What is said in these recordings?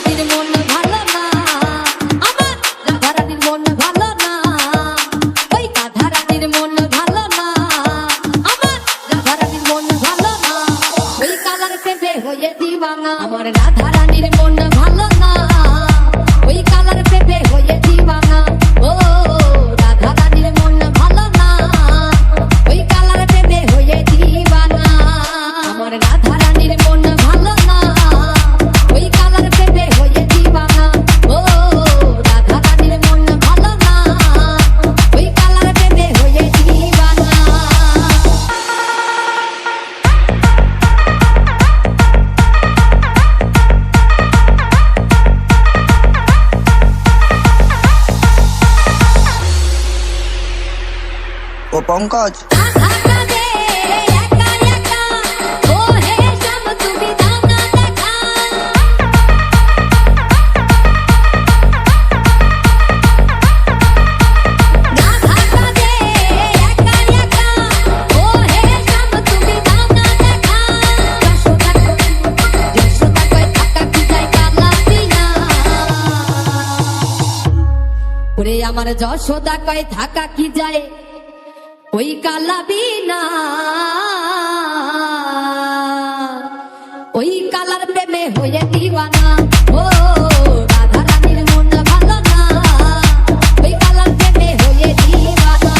রাধারানীর মন ভালো না, আমার রাধারানীর মন ভালো না, ওই রাধারানীর মন ভালো না, আমার রাধারানীর মন ভালো না, ওই কালার প্রেমে হয়ে দিওয়ানা। আমার রাধারানীর মন ভালো না, ওই কালার প্রেমে হয়ে দিওয়ানা। ও রাধারানীর মন ভালো না, ওই কালার প্রেমে হয়ে দিওয়ানা। আমার রাধারানীর মন ভালো না, ওই কালার প্রেমে হয়ে দিওয়ানা। ও রাধারানীর মন ভালো না, ওই কালার প্রেমে হয়ে দিওয়ানা। ও পঙ্কজ, আঘাটা দে একা একা, ও হে শ্যাম তুমি দাও না দেখা। আঘাটা দে একা একা, ও হে শ্যাম তুমি দাও না দেখা। যশোদা কই থাকা কি যায় কালা বিনা, ওরে আমার যশোদা কই থাকা কি যায় ওই কালা বিনা। ওই কালার প্রেমে হয়ে দিওয়ানা। ও রাধারানীর মন ভালো না, ওই কালার প্রেমে হয়ে দিওয়ানা।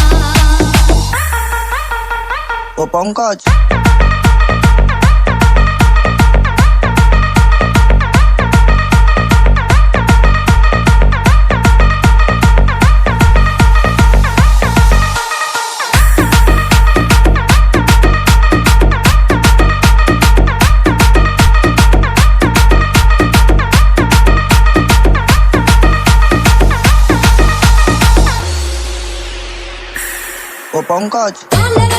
ও পঙ্কজ, ও পঙ্কজ, কালের